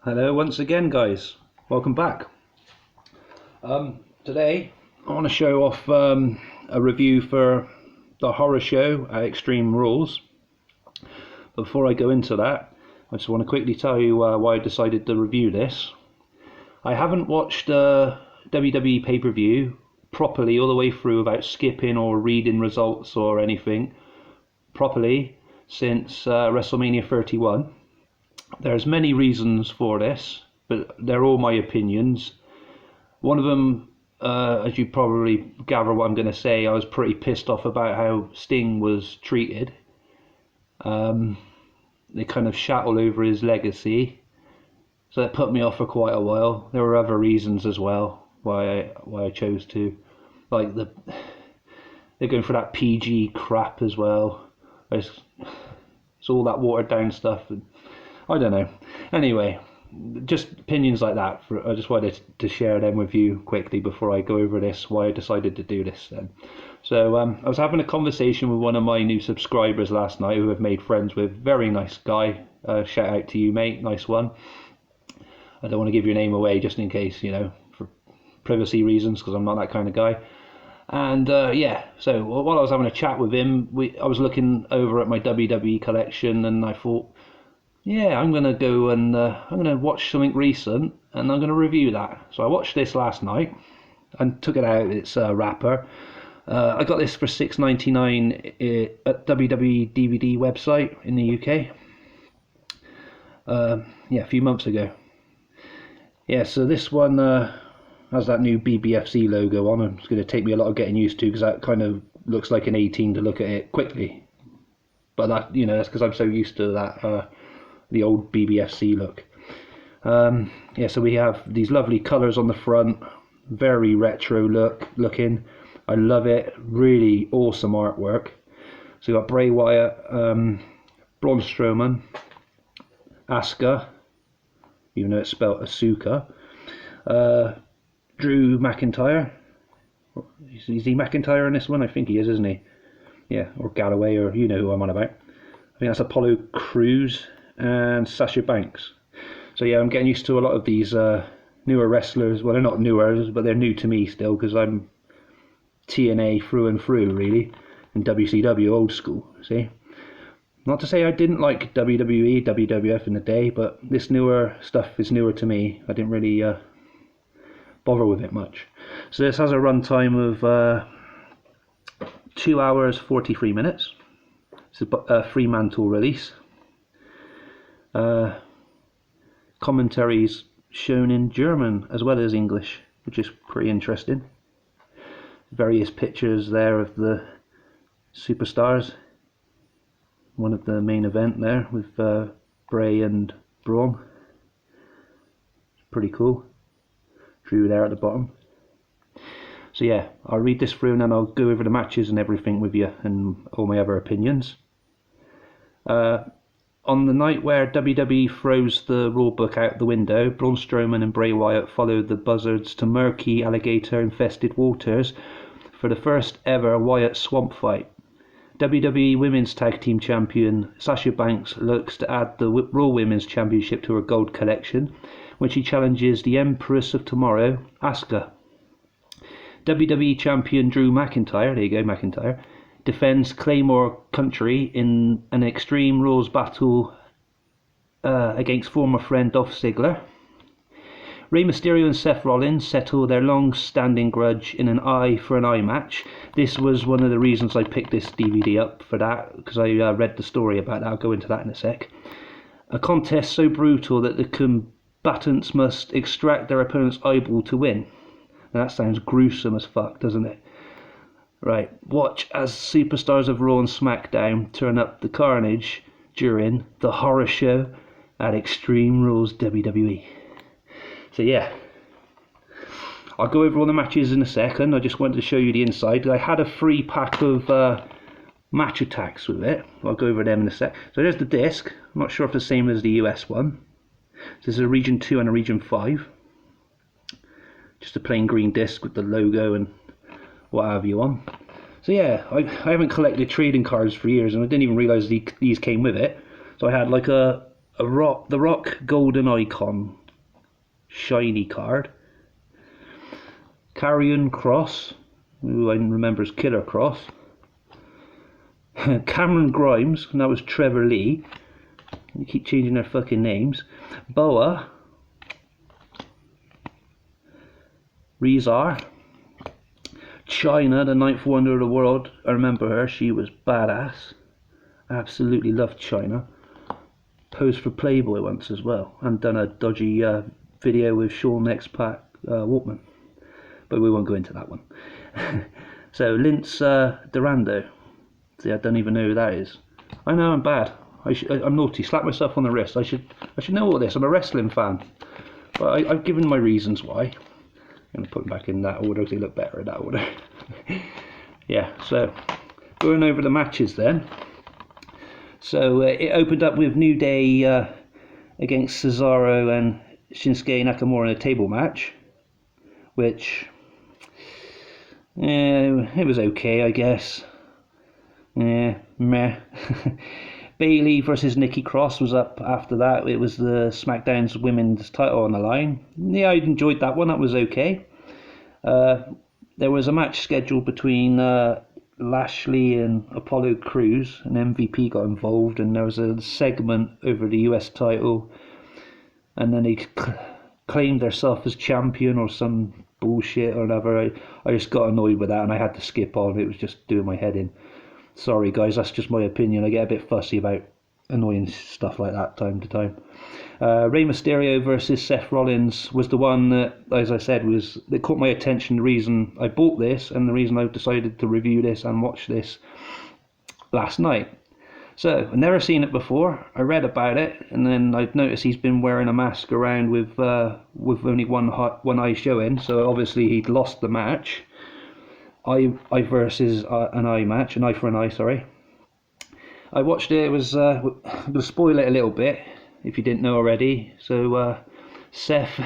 Hello once again, guys. Welcome back. Today I want to show off a review for the horror show at Extreme Rules. Before I go into that, I just want to quickly tell you why I decided to review this. I haven't watched WWE pay-per-view properly all the way through without skipping or reading results or anything properly since WrestleMania 31. There's many reasons for this, but they're all my opinions. One of them, as you probably gather what I'm going to say, I was pretty pissed off about how Sting was treated. They kind of shat all over his legacy, so that put me off for quite a while. There were other reasons as well why I chose to, like they're going for that PG crap as well. It's all that watered down stuff. I don't know. Anyway, just opinions like that. I just wanted to share them with you quickly before I go over this, why I decided to do this then. So I was having a conversation with one of my new subscribers last night who I've made friends with. Very nice guy. Shout out to you, mate. Nice one. I don't want to give your name away just in case, for privacy reasons, because I'm not that kind of guy. And yeah, so while I was having a chat with him, I was looking over at my WWE collection, and I thought, yeah, I'm going to go and I'm going to watch something recent and I'm going to review that. So I watched this last night and took it out. It's a wrapper. I got this for $6.99 at WWE DVD website in the UK. Yeah, a few months ago. Yeah, so this one has that new BBFC logo on. It's going to take me a lot of getting used to because that kind of looks like an 18 to look at it quickly. But that, that's because I'm so used to that. The old BBFC look. Yeah, so we have these lovely colours on the front, very retro looking. I love it, really awesome artwork. So we got Bray Wyatt, Braun Strowman, Asuka, even though it's spelled Asuka, Drew McIntyre. Is he McIntyre in this one? I think he is, isn't he? Yeah, or Galloway, or you know who I'm on about. I think that's Apollo Crews and Sasha Banks. So yeah, I'm getting used to a lot of these newer wrestlers. Well, they're not newer, but they're new to me still, because I'm TNA through and through, really, and WCW old school. See, not to say I didn't like WWE, WWF in the day, but this newer stuff is newer to me. I didn't really bother with it much. So this has a runtime of 2 hours 43 minutes. It's a Fremantle release. Commentaries shown in German as well as English, which is pretty interesting. Various pictures there of the superstars. One of the main event there with Bray and Braun. Pretty cool. Drew there at the bottom. So yeah, I'll read this through and then I'll go over the matches and everything with you and all my other opinions. On the night where WWE throws the rulebook out the window, Braun Strowman and Bray Wyatt follow the Buzzards to murky, alligator-infested waters for the first ever Wyatt Swamp fight. WWE Women's Tag Team Champion Sasha Banks looks to add the Raw Women's Championship to her gold collection when she challenges the Empress of Tomorrow, Asuka. WWE Champion Drew McIntyre, there you go, McIntyre, defends Claymore Country in an Extreme Rules battle against former friend Dolph Ziggler. Rey Mysterio and Seth Rollins settle their long-standing grudge in an eye-for-an-eye match. This was one of the reasons I picked this DVD up for that, because I read the story about that. I'll go into that in a sec. A contest so brutal that the combatants must extract their opponent's eyeball to win. Now that sounds gruesome as fuck, doesn't it? Right, watch as superstars of Raw and SmackDown turn up the carnage during the horror show at Extreme Rules WWE. So yeah, I'll go over all the matches in a second. I just wanted to show you the inside. I had a free pack of match attacks with it. I'll go over them in a sec. So there's the disc. I'm not sure if it's the same as the US one. So there's a Region 2 and a Region 5. Just a plain green disc with the logo and what have you on. So yeah, I haven't collected trading cards for years, and I didn't even realise these came with it. So I had like a The Rock Golden Icon shiny card. Karrion Kross, who I remember as Killer Kross. Cameron Grimes, and that was Trevor Lee. They keep changing their fucking names. Boa. Rezar. China, the ninth wonder of the world. I remember her, she was badass. Absolutely loved China. Posed for Playboy once as well, and done a dodgy video with Sean X-Pac Walkman. But we won't go into that one. So, Lince Dorado. See, I don't even know who that is. I know I'm bad. I'm naughty. Slap myself on the wrist. I should know all this. I'm a wrestling fan. But I've given my reasons why. I'm going to put them back in that order because they look better in that order. Yeah, so going over the matches then. So it opened up with New Day against Cesaro and Shinsuke Nakamura in a table match, which it was okay, I guess. Yeah, meh. Bayley versus Nikki Cross was up after that. It was the SmackDown's women's title on the line. Yeah, I enjoyed that one. That was okay. There was a match scheduled between Lashley and Apollo Crews, and MVP got involved, and there was a segment over the US title, and then they claimed themselves as champion or some bullshit or whatever. I just got annoyed with that and I had to skip on. It was just doing my head in. Sorry guys, that's just my opinion. I get a bit fussy about annoying stuff like that time to time. Rey Mysterio versus Seth Rollins was the one that, as I said, that caught my attention. The reason I bought this and the reason I decided to review this and watch this last night. So I've never seen it before. I read about it, and then I've noticed he's been wearing a mask around with only one eye showing. So obviously he'd lost the match. Eye versus an eye match, an eye for an eye. Sorry. I watched it. It was. I'm going to spoil it a little bit if you didn't know already. So Seth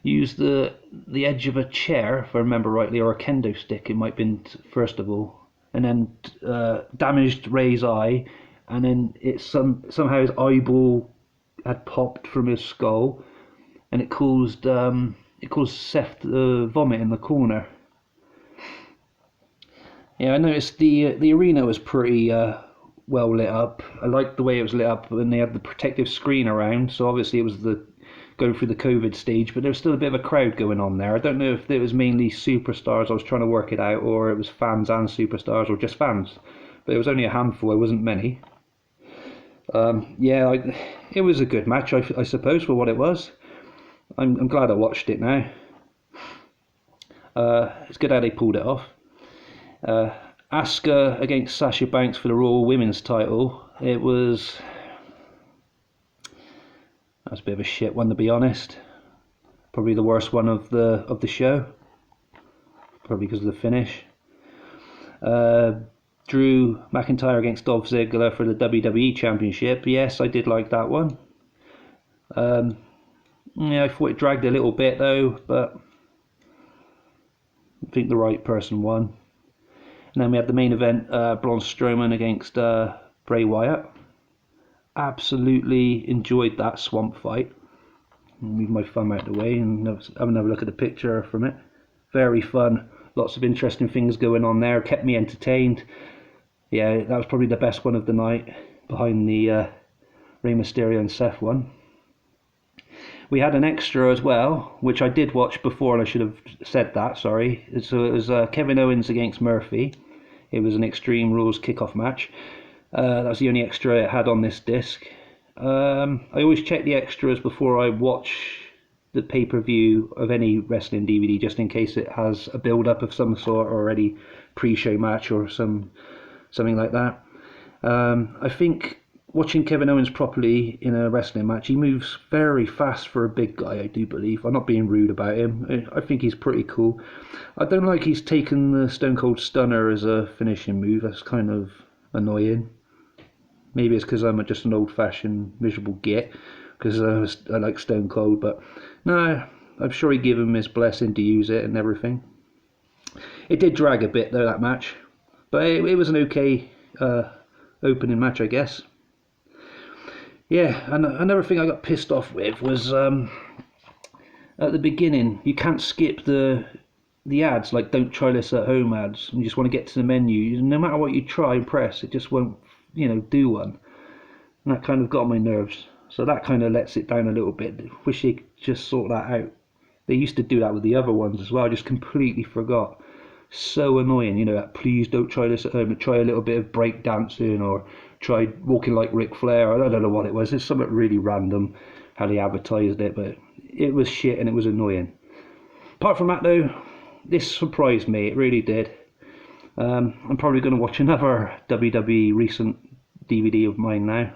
used the edge of a chair, if I remember rightly, or a kendo stick. It might have been first of all, and then damaged Ray's eye, and then somehow his eyeball had popped from his skull, and it caused Seth to vomit in the corner. Yeah, I noticed the arena was pretty well lit up. I liked the way it was lit up, and they had the protective screen around. So obviously it was going through the COVID stage, but there was still a bit of a crowd going on there. I don't know if it was mainly superstars. I was trying to work it out, or it was fans and superstars, or just fans. But it was only a handful. It wasn't many. Yeah, it was a good match, I suppose, for what it was. I'm glad I watched it now. It's good how they pulled it off. Asuka against Sasha Banks for the Raw Women's title. That was a bit of a shit one, to be honest. Probably the worst one of the show. Probably because of the finish. Drew McIntyre against Dolph Ziggler for the WWE Championship. Yes, I did like that one. Yeah, I thought it dragged a little bit though, but I think the right person won. And then we had the main event, Braun Strowman against Bray Wyatt. Absolutely enjoyed that swamp fight. Move my thumb out of the way and have another look at the picture from it. Very fun. Lots of interesting things going on there. Kept me entertained. Yeah, that was probably the best one of the night, behind the Rey Mysterio and Seth one. We had an extra as well, which I did watch before, and I should have said that, sorry. So it was Kevin Owens against Murphy. It was an Extreme Rules kickoff match. That was the only extra it had on this disc. I always check the extras before I watch the pay-per-view of any wrestling DVD, just in case it has a build-up of some sort, or any pre-show match or something like that. I think watching Kevin Owens properly in a wrestling match, he moves very fast for a big guy, I do believe. I'm not being rude about him. I think he's pretty cool. I don't like he's taken the Stone Cold Stunner as a finishing move. That's kind of annoying. Maybe it's because I'm just an old-fashioned miserable git, because I like Stone Cold, but no, I'm sure he gave him his blessing to use it and everything. It did drag a bit though, that match, but it was an okay opening match, I guess. Yeah, and another thing I got pissed off with was at the beginning you can't skip the ads, like don't try this at home ads. You just want to get to the menu. No matter what you try and press, it just won't, do one. And that kind of got on my nerves. So that kind of lets it down a little bit. Wish they could just sort that out. They used to do that with the other ones as well. I just completely forgot. So annoying, that please don't try this at home. Try a little bit of break dancing or try walking like Ric Flair. I don't know what it was. It's something really random how they advertised it, but it was shit and it was annoying. Apart from that though, this surprised me. It really did. I'm probably going to watch another WWE recent DVD of mine now.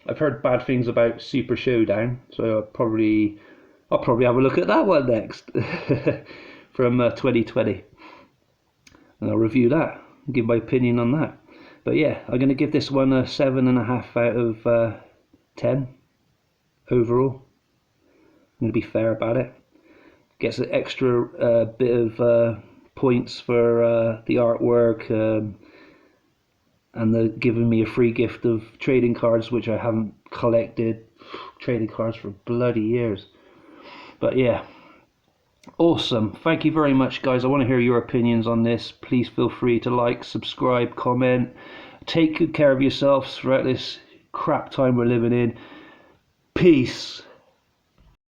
I've heard bad things about Super Showdown, so I'll probably have a look at that one next from 2020, and I'll review that and give my opinion on that. But yeah, I'm going to give this one a 7.5 out of 10 overall. I'm going to be fair about it. Gets an extra bit of points for the artwork, and they're giving me a free gift of trading cards, which I haven't collected trading cards for bloody years. But yeah, awesome. Thank you very much, guys. I want to hear your opinions on this. Please feel free to like, subscribe, comment. Take good care of yourselves throughout this crap time we're living in. Peace.